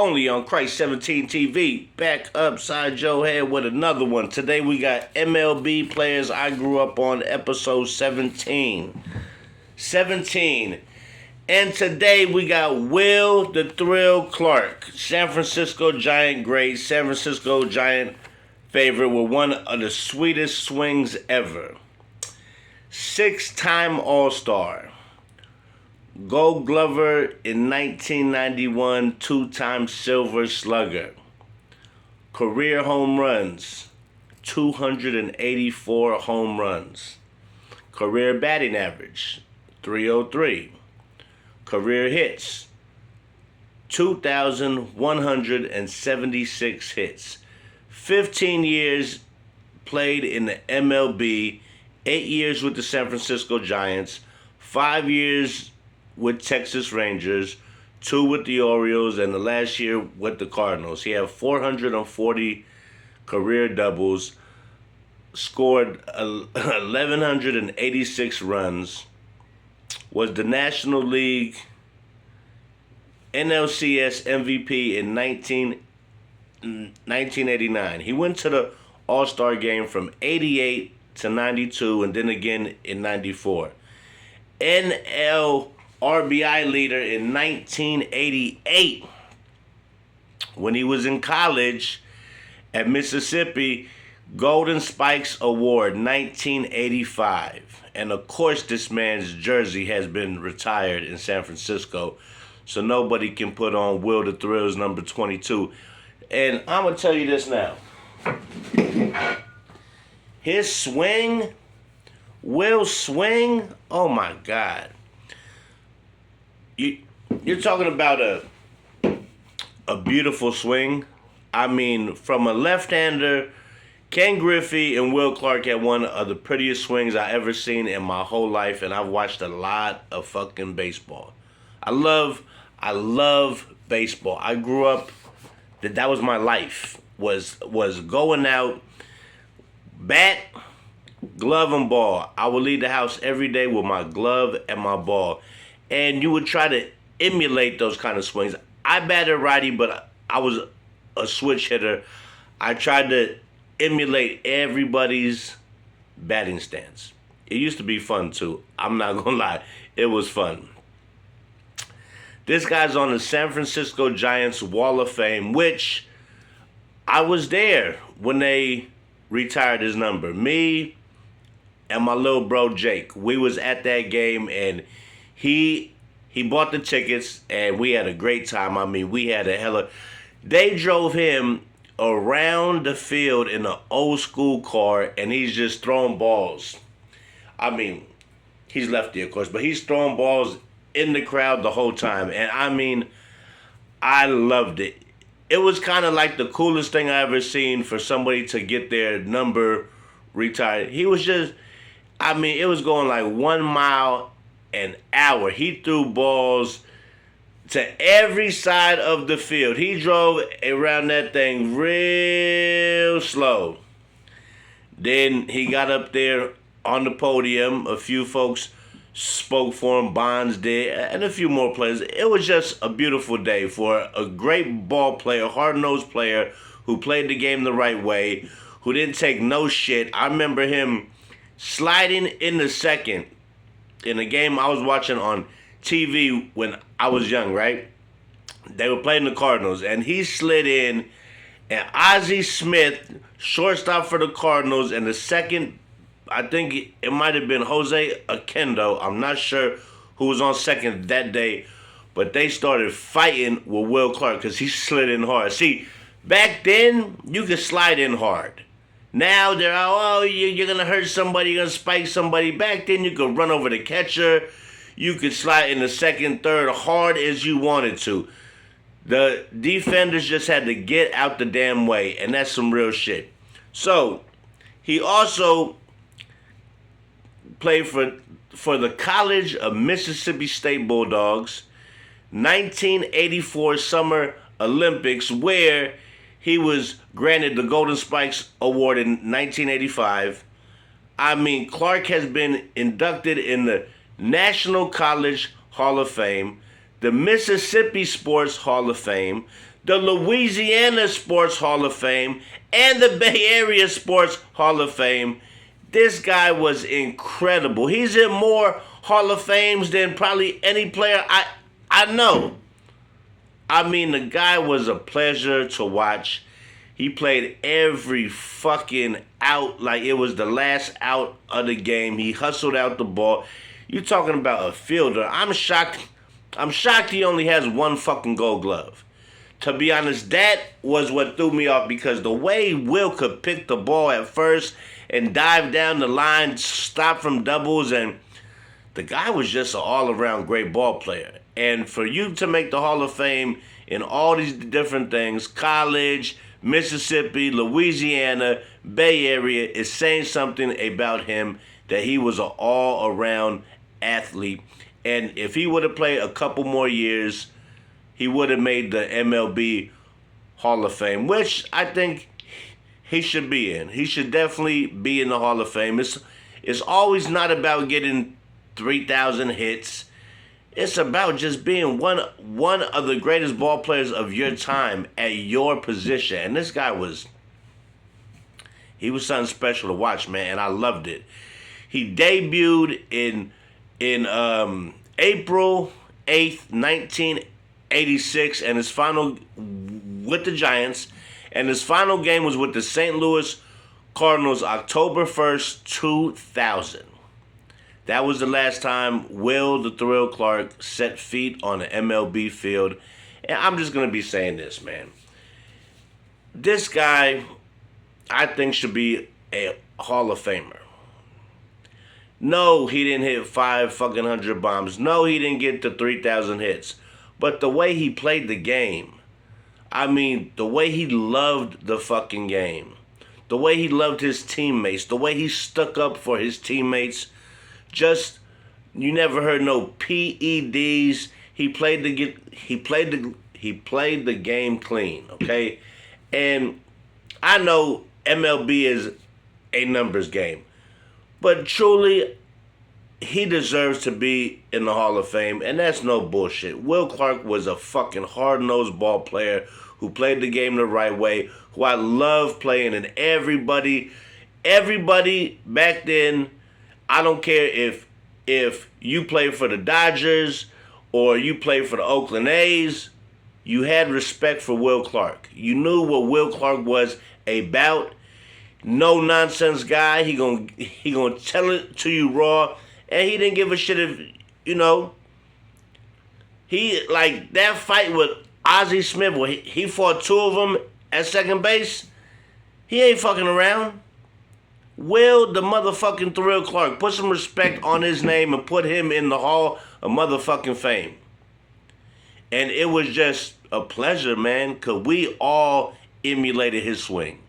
only on Christ 17 TV. Back upside your head with another one. Today we got MLB players I grew up on, episode 17. 17. And today we got Will the Thrill Clark, San Francisco Giant great, San Francisco Giant favorite with one of the sweetest swings ever. 6-time All-Star. Gold Glover in 1991, 2-time Silver Slugger. Career home runs, 284 home runs. Career batting average, 303. Career hits, 2,176 hits. 15 years played in the MLB, 8 years with the San Francisco Giants, 5 years with Texas Rangers, 2 with the Orioles, and the last year with the Cardinals. He had 440 career doubles, scored 1,186 runs, was the National League NLCS MVP in 1989. He went to the All-Star game from 88 to 92 and then again in 94. NL RBI leader in 1988 when he was in college at Mississippi. Golden Spikes Award 1985. And of course this man's jersey has been retired in San Francisco, so nobody can put on Will the Thrill's number 22. And I'm going to tell you this now. His swing, Will's swing, oh my God. You're talking about a beautiful swing. I mean, from a left-hander, Ken Griffey and Will Clark had one of the prettiest swings I ever seen in my whole life, and I've watched a lot of fucking baseball. I love baseball. I grew up, that was my life, was going out, bat, glove, and ball. I would leave the house every day with my glove and my ball. And you would try to emulate those kind of swings. I batted righty, but I was a switch hitter. I tried to emulate everybody's batting stance. It used to be fun too. I'm not gonna lie. It was fun. This guy's on the San Francisco Giants Wall of Fame, which I was there when they retired his number. Me and my little bro Jake, we was at that game, and he bought the tickets, and we had a great time. I mean, we had they drove him around the field in an old school car, and he's just throwing balls. I mean, he's lefty, of course, but he's throwing balls in the crowd the whole time. And I mean, I loved it. It was kind of like the coolest thing I ever seen for somebody to get their number retired. He was just, I mean, it was going like 1 mile an hour. He threw balls to every side of the field. He drove around that thing real slow. Then he got up there on the podium. A few folks spoke for him. Bonds did, and a few more players. It was just a beautiful day for a great ball player, hard-nosed player who played the game the right way, who didn't take no shit. I remember him sliding in the second in a game I was watching on TV when I was young, right? They were playing the Cardinals, and he slid in, and Ozzie Smith, shortstop for the Cardinals, and the second, I think it might have been Jose Oquendo, I'm not sure who was on second that day, but they started fighting with Will Clark because he slid in hard. See, back then, you could slide in hard. Now they're out, you're going to hurt somebody, you're going to spike somebody. Back then you could run over the catcher. You could slide in the second, third, hard as you wanted to. The defenders just had to get out the damn way, and that's some real shit. So, he also played for the College of Mississippi State Bulldogs, 1984 Summer Olympics, where he was granted the Golden Spikes Award in 1985. I mean, Clark has been inducted in the National College Hall of Fame, the Mississippi Sports Hall of Fame, the Louisiana Sports Hall of Fame, and the Bay Area Sports Hall of Fame. This guy was incredible. He's in more Hall of Fames than probably any player I know. I mean, the guy was a pleasure to watch. He played every fucking out like it was the last out of the game. He hustled out the ball. You talking about a fielder. I'm shocked he only has one fucking gold glove. To be honest, that was what threw me off because the way Will could pick the ball at first and dive down the line, stop from doubles, and the guy was just an all-around great ball player. And for you to make the Hall of Fame in all these different things, college, Mississippi, Louisiana, Bay Area, is saying something about him that he was an all-around athlete. And if he would have played a couple more years, he would have made the MLB Hall of Fame, which I think he should be in. He should definitely be in the Hall of Fame. It's always not about getting 3,000 hits. It's about just being one of the greatest ball players of your time at your position. And this guy was something special to watch, man, and I loved it. He debuted in April 8th, 1986, and his final with the Giants, and his final game was with the St. Louis Cardinals, October 1st, 2000. That was the last time Will the Thrill Clark set feet on an MLB field. And I'm just going to be saying this, man. This guy, I think, should be a Hall of Famer. No, he didn't hit 500 bombs. No, he didn't get to 3,000 hits. But the way he played the game, I mean, the way he loved the fucking game, the way he loved his teammates, the way he stuck up for his teammates, just, you never heard no PEDs. He played the game clean, okay? And I know MLB is a numbers game, but truly, he deserves to be in the Hall of Fame, and that's no bullshit. Will Clark was a fucking hard-nosed ball player who played the game the right way, who I love playing, and everybody back then, I don't care if you played for the Dodgers or you played for the Oakland A's, you had respect for Will Clark. You knew what Will Clark was about. No nonsense guy. He gonna tell it to you raw, and he didn't give a shit if he like that fight with Ozzie Smith where he fought two of them at second base. He ain't fucking around. Will the motherfucking Thrill Clark, put some respect on his name and put him in the Hall of motherfucking Fame. And it was just a pleasure, man, because we all emulated his swing.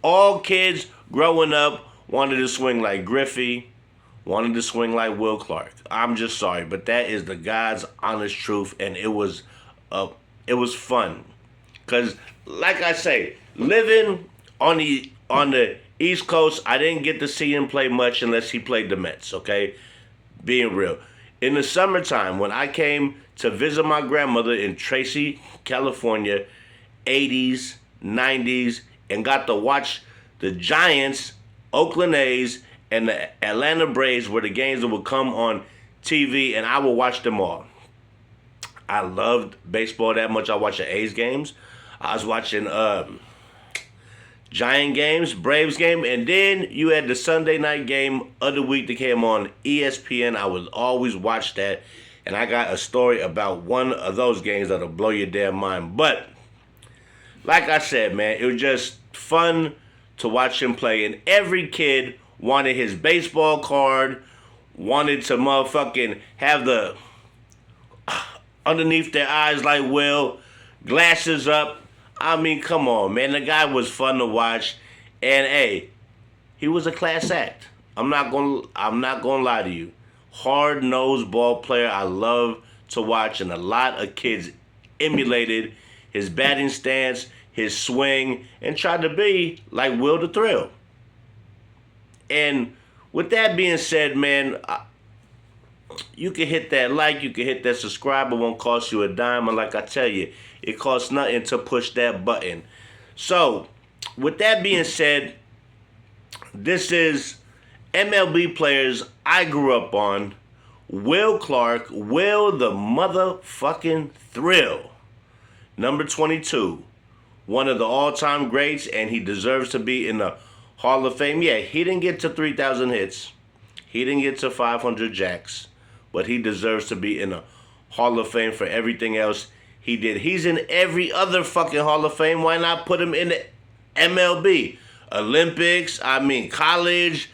All kids growing up wanted to swing like Griffey, wanted to swing like Will Clark. I'm just sorry, but that is the God's honest truth, and it was fun. Because, like I say, living on the East Coast, I didn't get to see him play much unless he played the Mets, okay? Being real. In the summertime, when I came to visit my grandmother in Tracy, California, 80s, 90s, and got to watch the Giants, Oakland A's, and the Atlanta Braves were the games that would come on TV, and I would watch them all. I loved baseball that much. I watched the A's games. I was watching Giant games, Braves game, and then you had the Sunday night game of the week that came on ESPN. I would always watch that, and I got a story about one of those games that'll blow your damn mind. But, like I said, man, it was just fun to watch him play, and every kid wanted his baseball card, wanted to motherfucking have the underneath their eyes like Will, glasses up. I mean, come on, man. The guy was fun to watch, and hey, he was a class act. I'm not gonna lie to you. Hard-nosed ball player I love to watch, and a lot of kids emulated his batting stance, his swing, and tried to be like Will the Thrill. And with that being said, man, you can hit that like, you can hit that subscribe. It won't cost you a dime. And like I tell you, it costs nothing to push that button. So, with that being said, this is MLB players I grew up on. Will Clark, Will the motherfucking Thrill. Number 22. One of the all-time greats, and he deserves to be in the Hall of Fame. Yeah, he didn't get to 3,000 hits. He didn't get to 500 jacks. But he deserves to be in the Hall of Fame for everything else he did. He's in every other fucking Hall of Fame. Why not put him in the MLB? Olympics, college,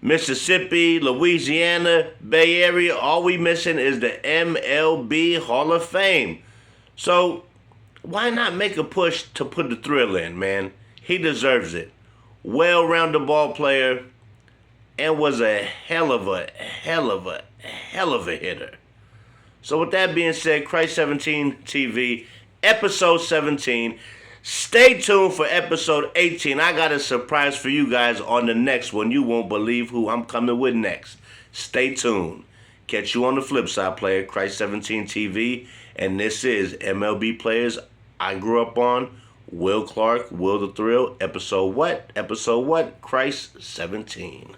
Mississippi, Louisiana, Bay Area. All we missing is the MLB Hall of Fame. So, why not make a push to put the Thrill in, man? He deserves it. Well-rounded ball player and was a hell of a hitter. So with that being said, Christ 17 TV, episode 17. Stay tuned for episode 18. I got a surprise for you guys on the next one. You won't believe who I'm coming with next. Stay tuned. Catch you on the flip side, player. Christ 17 TV. And this is MLB Players I Grew Up On. Will Clark, Will the Thrill. Episode what? Christ 17.